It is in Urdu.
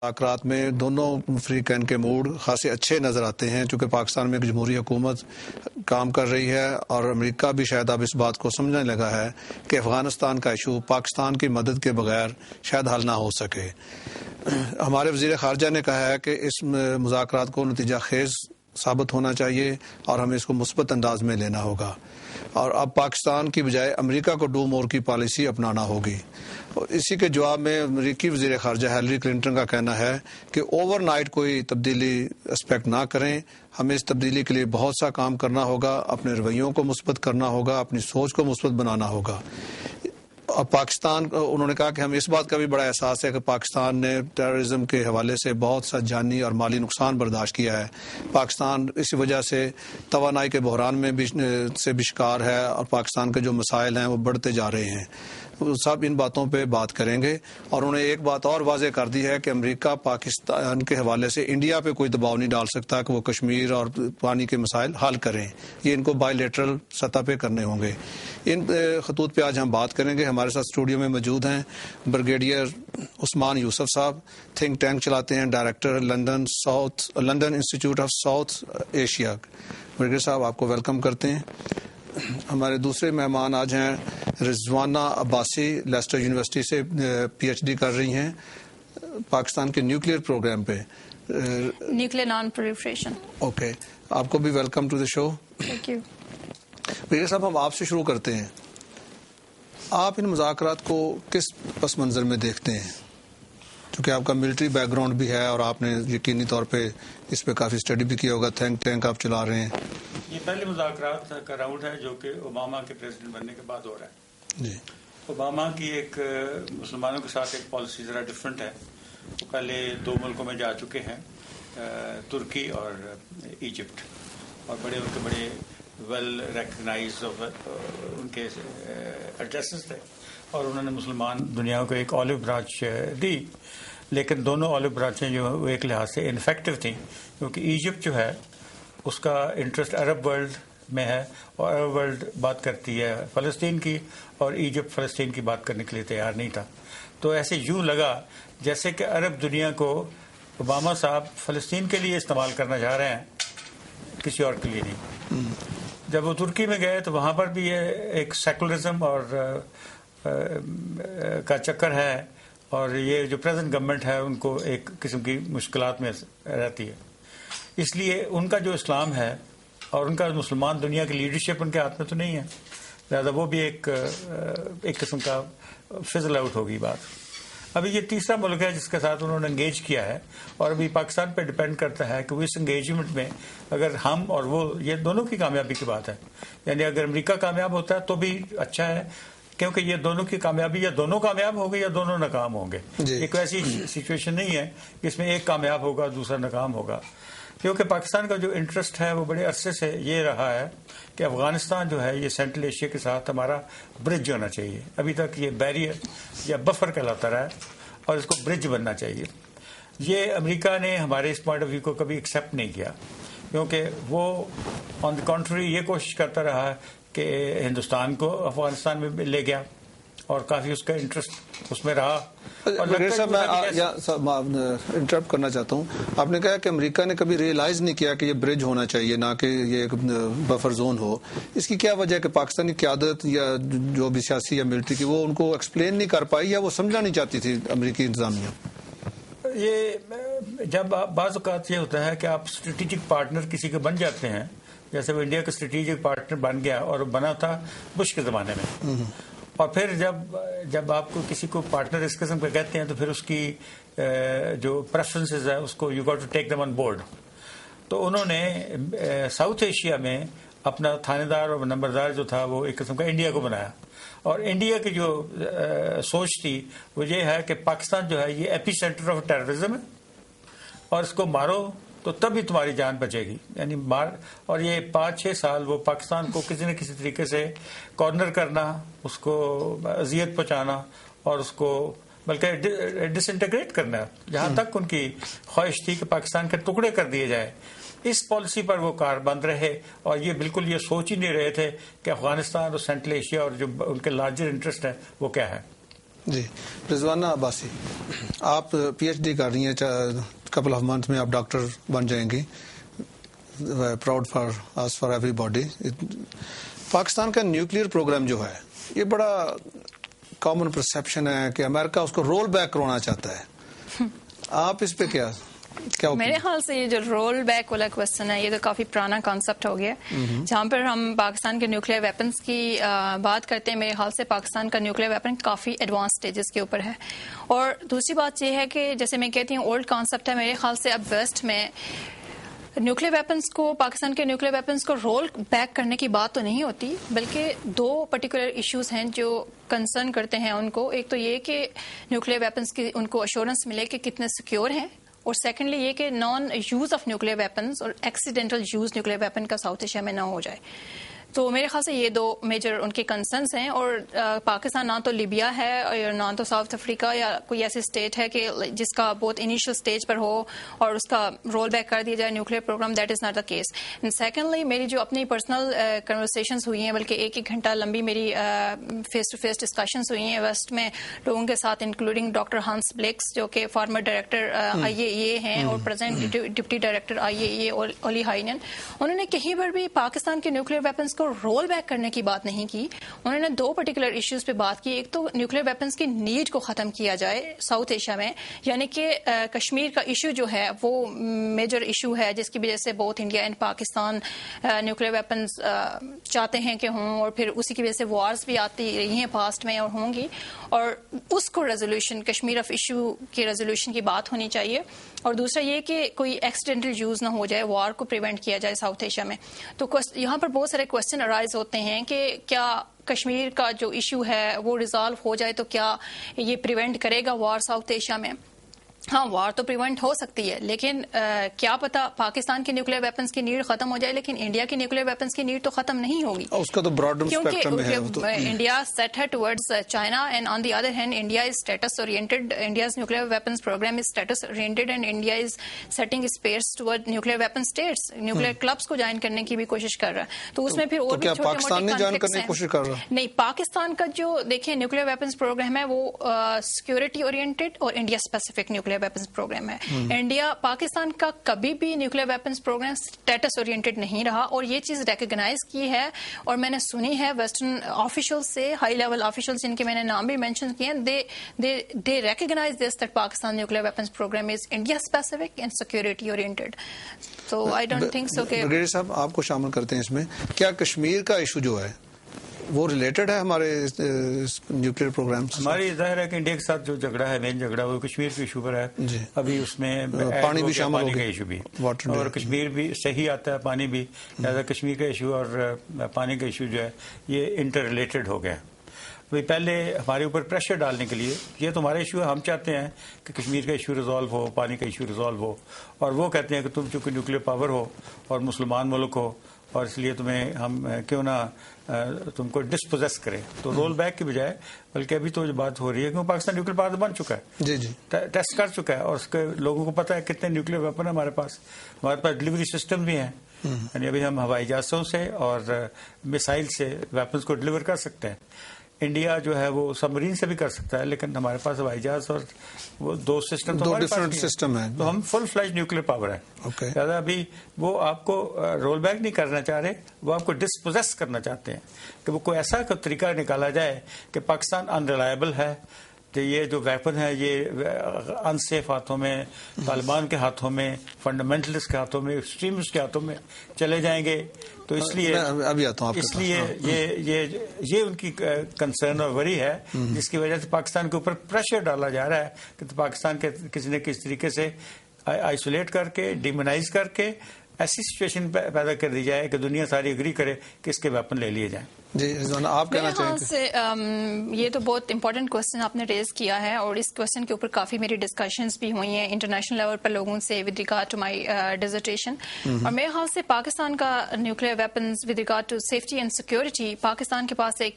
مذاکرات میں دونوں فریقین کے موڈ خاصے اچھے نظر آتے ہیں، چونکہ پاکستان میں ایک جمہوری حکومت کام کر رہی ہے اور امریکہ بھی شاید اب اس بات کو سمجھنے لگا ہے کہ افغانستان کا ایشو پاکستان کی مدد کے بغیر شاید حل نہ ہو سکے۔ ہمارے وزیر خارجہ نے کہا ہے کہ اس مذاکرات کو نتیجہ خیز ثابت ہونا چاہیے اور ہمیں اس کو مثبت انداز میں لینا ہوگا، اور اب پاکستان کی بجائے امریکہ کو ڈو مور کی پالیسی اپنانا ہوگی۔ اسی کے جواب میں امریکی وزیر خارجہ ہیلری کلنٹن کا کہنا ہے کہ اوور نائٹ کوئی تبدیلی ایکسپیکٹ نہ کریں، ہمیں اس تبدیلی کے لیے بہت سا کام کرنا ہوگا، اپنے رویوں کو مثبت کرنا ہوگا، اپنی سوچ کو مثبت بنانا ہوگا۔ اب پاکستان، انہوں نے کہا کہ ہمیں اس بات کا بھی بڑا احساس ہے کہ پاکستان نے ٹیررزم کے حوالے سے بہت سا جانی اور مالی نقصان برداشت کیا ہے۔ پاکستان اسی وجہ سے توانائی کے بحران میں بھی شکار ہے اور پاکستان کے جو مسائل ہیں وہ بڑھتے جا رہے ہیں۔ سب ان باتوں پہ بات کریں گے، اور انہوں نے ایک بات اور واضح کر دی ہے کہ امریکہ پاکستان کے حوالے سے انڈیا پہ کوئی دباؤ نہیں ڈال سکتا کہ وہ کشمیر اور پانی کے مسائل حل کریں، یہ ان کو بائی لیٹرل سطح پہ کرنے ہوں گے۔ ان خطوط پہ آج ہم بات کریں گے۔ ہمارے ساتھ اسٹوڈیو میں موجود ہیں بریگیڈیئر عثمان یوسف صاحب، تھنک ٹینک چلاتے ہیں، director London institute of south Asia. Brigadier صاحب، آپ کو ویلکم کرتے ہیں۔ ہمارے دوسرے مہمان آج ہیں رضوانہ عباسی، لیسٹر یونیورسٹی سے پی ایچ ڈی کر رہی ہیں پاکستان کے نیوکلیئر پروگرام پہ، نیوکلیئر نان پرولیفریشن۔ اوکے، آپ کو بھی welcome to the show. Thank you. Brigadier صاحب، ہم آپ سے شروع کرتے ہیں۔ آپ ان مذاکرات کو کس پس منظر میں دیکھتے ہیں؟ چونکہ آپ کا ملٹری بیک گراؤنڈ بھی ہے اور آپ نے یقینی طور پہ اس پہ کافی اسٹڈی بھی کیا ہوگا، تھنک ٹینک آپ چلا رہے ہیں۔ یہ پہلے مذاکرات کا راؤنڈ ہے جو کہ اوباما کے پریزیڈنٹ بننے کے بعد ہو رہا ہے۔ جی، اوباما کی ایک مسلمانوں کے ساتھ ایک پالیسی ذرا ڈفرینٹ ہے۔ وہ پہلے 2 ملکوں میں جا چکے ہیں، ترکی اور ایجپٹ، اور ان کے بڑے ویل ریکگنائز ان کے ایڈریسز تھے، اور انہوں نے مسلمان دنیا کو ایک آلو برانچ دی، لیکن دونوں آلو برانچیں جو وہ ایک لحاظ سے انفیکٹو تھیں، کیونکہ ایجپٹ جو ہے اس کا انٹرسٹ عرب ورلڈ میں ہے، اور عرب ورلڈ بات کرتی ہے فلسطین کی، اور ایجپٹ فلسطین کی بات کرنے کے لیے تیار نہیں تھا۔ تو ایسے یوں لگا جیسے کہ عرب دنیا کو اوباما صاحب فلسطین کے لیے استعمال کرنا چاہ رہے ہیں، کسی اور کے لیے نہیں۔ جب وہ ترکی میں گئے تو وہاں پر بھی یہ ایک سیکولرزم اور کا چکر ہے، اور یہ جو پریزنٹ گورنمنٹ ہے ان کو ایک قسم کی مشکلات میں رہتی ہے۔ اس لیے ان کا جو اسلام ہے اور ان کا مسلمان دنیا کی لیڈرشپ ان کے ہاتھ میں تو نہیں ہے، لہٰذا وہ بھی ایک قسم کا فزل آؤٹ ہوگی بات۔ ابھی یہ تیسرا ملک ہے جس کے ساتھ انہوں نے انگیج کیا ہے، اور ابھی پاکستان پہ ڈپینڈ کرتا ہے کہ وہ اس انگیجمنٹ میں اگر ہم اور وہ، یہ دونوں کی کامیابی کی بات ہے، یعنی اگر امریکہ کامیاب ہوتا ہے تو بھی اچھا ہے، کیونکہ یہ دونوں کی کامیابی، یا دونوں کامیاب ہوں گے یا دونوں ناکام ہوں گے۔ ایک ایسی سچویشن نہیں ہے جس میں ایک کامیاب ہوگا دوسرا ناکام ہوگا، کیونکہ پاکستان کا جو انٹرسٹ ہے وہ بڑے عرصے سے یہ رہا ہے کہ افغانستان جو ہے یہ سینٹرل ایشیا کے ساتھ ہمارا برج ہونا چاہیے۔ ابھی تک یہ بیریئر یا بفر کہلاتا رہا ہے، اور اس کو برج بننا چاہیے۔ یہ امریکہ نے ہمارے اس پوائنٹ آف ویو کو کبھی ایکسیپٹ نہیں کیا، کیونکہ وہ آن دی کنٹری یہ کوشش کرتا رہا کہ ہندوستان کو افغانستان میں لے گیا، اور کافی اس کا انٹرسٹ اس میں رہا۔ صاحب، میں انٹرپٹ کرنا چاہتا ہوں۔ آپ نے کہا کہ امریکہ نے کبھی ریئلائز نہیں کیا کہ یہ برج ہونا چاہیے، نہ کہ یہ ایک بفر زون ہو۔ اس کی کیا وجہ ہے کہ پاکستانی قیادت یا جو بھی سیاسی یا ملٹری کی، وہ ان کو ایکسپلین نہیں کر پائی، یا وہ سمجھنا نہیں چاہتی تھی امریکی انتظامیہ؟ یہ جب بعض اوقات یہ ہوتا ہے کہ آپ اسٹریٹجک پارٹنر کسی کے بن جاتے ہیں، جیسے وہ انڈیا کا اسٹریٹجک پارٹنر بن گیا، اور بنا تھا بش کے زمانے میں، اور پھر جب آپ کو کسی کو پارٹنر اس قسم کا کہتے ہیں تو پھر اس کی جو پریفرنسز ہے اس کو you got to take them on board. تو انہوں نے ساؤتھ ایشیا میں اپنا تھانے دار اور نمبردار جو تھا وہ ایک قسم کا انڈیا کو بنایا، اور انڈیا کی جو سوچ تھی وہ یہ ہے کہ پاکستان جو ہے یہ ایپی سینٹر آف ٹیررزم ہے، اور اس کو مارو تو تب ہی تمہاری جان بچے گی، یعنی اور یہ 5-6 سال وہ پاکستان کو کسی نہ کسی طریقے سے کارنر کرنا، اس کو اذیت پہنچانا، اور اس کو بلکہ ڈس انٹیگریٹ کرنا، جہاں تک ان کی خواہش تھی کہ پاکستان کے ٹکڑے کر دیے جائے۔ اس پالیسی پر وہ کاربند رہے، اور یہ بالکل یہ سوچ ہی نہیں رہے تھے کہ افغانستان اور سینٹرل ایشیا اور جو ان کے لارجر انٹرسٹ ہے وہ کیا ہے۔ جی رضوانہ عباسی، آپ پی ایچ ڈی کر رہی ہیں، کپل آف منتھ میں آپ ڈاکٹر بن جائیں گی. Proud for every body. Pakistan کا نیوکلیئر پروگرام جو ہے یہ بڑا کامن پرسیپشن ہے کہ امریکہ اس کو رول بیک کرانا چاہتا ہے. آپ اس پہ کیا میرے خیال سے یہ جو رول بیک والا کوشچن ہے یہ تو کافی پرانا کانسیپٹ ہو گیا. جہاں پر ہم پاکستان کے نیوکلیئر ویپنز کی بات کرتے ہیں، میرے خیال سے پاکستان کا نیوکلیئر ویپن کافی ایڈوانس سٹیجز کے اوپر ہے. اور دوسری بات یہ ہے کہ جیسے میں کہتی ہوں اولڈ کانسیپٹ ہے، میرے خیال سے اب ویسٹ میں نیوکلیئر ویپنز کو، پاکستان کے نیوکلیئر ویپنز کو رول بیک کرنے کی بات تو نہیں ہوتی، بلکہ دو پرٹیکولر ایشوز ہیں جو کنسرن کرتے ہیں ان کو. ایک تو یہ کہ نیوکلیئر ویپنز کی ان کو ایشورنس ملے کہ کتنے سیکیور ہیں، اور سیکنڈلی یہ کہ naan use of nuclear weapons اور ایکسیڈنٹل یوز نیوکلیئر ویپن کا ساؤتھ ایشیا میں نہ ہو جائے. تو میرے خیال سے یہ دو میجر ان کے کنسرنس ہیں. اور پاکستان نہ تو لیبیا ہے اور نہ تو ساؤتھ افریقہ یا کوئی ایسی اسٹیٹ ہے کہ جس کا بہت انیشیل اسٹیج پر ہو اور اس کا رول بیک کر دیا جائے nuclear program. That is not the case. And secondly میری جو اپنی پرسنل کنورسیشنز ہوئی ہیں، بلکہ 1 گھنٹہ لمبی میری فیس ٹو فیس ڈسکشنز ہوئی ہیں ویسٹ میں لوگوں کے ساتھ، انکلوڈنگ ڈاکٹر ہانس بلیکس جو کہ فارمر ڈائریکٹر IAEA ہیں اور پریزنٹ ڈپٹی ڈائریکٹر IAEA اولی ہائنن. انہوں نے کہیں پر بھی پاکستان کے نیوکلیئر ویپنز کو رول بیک کرنے کی بات نہیں کی. انہوں نے دو پرٹیکولر ایشوز پہ بات کی. ایک تو نیوکلیئر ویپنز کی نیڈ کو ختم کیا جائے ساؤتھ ایشیا میں، یعنی کہ کشمیر کا ایشو جو ہے وہ میجر ایشو ہے جس کی وجہ سے both India and Pakistan nuclear weapons چاہتے ہیں کہ ہوں، اور پھر اسی کی وجہ سے وارز بھی آتی رہی ہیں پاسٹ میں اور ہوں گی، اور اس کو ریزولوشن کشمیر آف ایشو کی ریزولوشن کی بات ہونی چاہیے. اور دوسرا یہ کہ کوئی ایکسیڈنٹل یوز نہ ہو جائے، وار کو پریونٹ کیا جائے ساؤتھ ایشیا میں. تو یہاں پر بہت سارے کوشچن ارائز ہوتے ہیں کہ کیا کشمیر کا جو ایشو ہے وہ ریزالو ہو جائے تو کیا یہ پریونٹ کرے گا وار ساؤتھ ایشیا میں. ہاں، وار تو پریونٹ ہو سکتی ہے، لیکن کیا پتا پاکستان کے نیوکلیئر ویپنز کی نیڈ ختم ہو جائے لیکن انڈیا کی نیوکلیئر ویپنز کی نیڈ تو ختم نہیں ہوگی. اس کا تو براڈر اسپیکٹرم ہے، کیونکہ انڈیا سیٹ ہے towards China and on the other hand India is status oriented. India's nuclear weapons programme is status oriented and India is setting space toward nuclear weapon status. Nuclear clubs کو جوائن کرنے کی بھی کوشش کر رہا ہے. تو اس میں پھر اور بھی چھوٹے موٹے کانفلکٹس ہیں. کوشش کر رہا نہیں، پاکستان کا جو دیکھیں نیوکلیئر ویپنز پروگرام ہے وہ سیکورٹی اورینٹڈ اور India specific nuclear weapons program ہے. انڈیا پاکستان کا کبھی بھی nuclear weapons program status oriented نہیں رہا، اور یہ چیز ریکگنائز کی ہے اور میں نے سنی ہے ویسٹرن آفیشل سے، ہائی لیول آفیشل جن کے میں نے نام بھی مینشن کیے ہیں. They recognise this that Pakistan nuclear weapons programme is India specific and security oriented. تو آئی ڈونٹ تھنک سو کہ برگیڈیئر صاحب آپ کو شامل کرتے ہیں اس میں. کیا کشمیر کا ایشو جو ہے وہ ریلیٹڈ ہے ہمارے نیوکلیئر پروگرام سے؟ ہماری ظاہر ہے کہ انڈیا کے ساتھ جو جھگڑا ہے، مین جھگڑا وہ کشمیر کے ایشو پر ہے. ابھی اس میں پانی بھی شامل پانی کا ایشو بھی، اور کشمیر بھی صحیح آتا ہے، پانی بھی، لہٰذا کشمیر کا ایشو اور پانی کا ایشو جو ہے یہ انٹر ریلیٹڈ ہو گیا. پہلے ہمارے اوپر پریشر ڈالنے کے لیے یہ تو ہمارا ایشو ہے، ہم چاہتے ہیں کہ کشمیر کا ایشو ریزالو ہو، پانی کا ایشو ریزالو ہو، اور وہ کہتے ہیں کہ تم چونکہ نیوکلیئر پاور ہو اور مسلمان ملک ہو اور اس لیے تمہیں ہم کیوں نہ تم کو ڈسپوزیس کریں. تو رول بیک کی بجائے بلکہ ابھی تو جو بات ہو رہی ہے کہ پاکستان نیوکلیئر پاور بن چکا ہے، جی ٹیسٹ کر چکا ہے، اور اس کے لوگوں کو پتا ہے کتنے نیوکلیئر ویپن ہیں ہمارے پاس ڈلیوری سسٹم بھی ہیں. یعنی ابھی ہم ہوائی جہازوں سے اور میسائل سے ویپنز کو ڈلیور کر سکتے ہیں. انڈیا جو ہے وہ سبمرین سے بھی کر سکتا ہے، لیکن ہمارے پاس ہوائی جہاز اور وہ دو سسٹم تو ہمارے پاس سسٹم ہے، تو ہم فل فلیج نیوکلیئر پاور ہے. زیادہ ابھی وہ آپ کو رول بیک نہیں کرنا چاہ رہے، وہ آپ کو ڈسپوزیس کرنا چاہتے ہیں کہ وہ کوئی ایسا طریقہ نکالا جائے کہ پاکستان انریلائبل ہے، کہ یہ جو ویپن ہے یہ انسیف ہاتھوں میں، طالبان کے ہاتھوں میں، فنڈامنٹلسٹ کے ہاتھوں میں، ایکسٹریمسٹ کے ہاتھوں میں چلے جائیں گے. تو اس لیے یہ ان کی کنسرن اور وری ہے، جس کی وجہ سے پاکستان کے اوپر پریشر ڈالا جا رہا ہے کہ پاکستان کے کسی نہ کسی طریقے سے آئسولیٹ کر کے، ڈیمونائز کر کے ایسی سچویشن پیدا کر دی جائے کہ دنیا ساری اگری کرے کہ اس کے ویپن لے لیے جائیں. جی رضوانہ آپ کہنا چاہیں گے؟ یہ تو بہت امپورٹنٹ کوشچن آپ نے ریز کیا ہے، اور اس کوشچن کے اوپر کافی میری ڈسکشنز بھی ہوئی ہیں انٹرنیشنل لیول پر لوگوں سے with regard to my dissertation. اور میرے خیال سے پاکستان کا nuclear weapons with regard to safety and security, Pakistan کے پاس ایک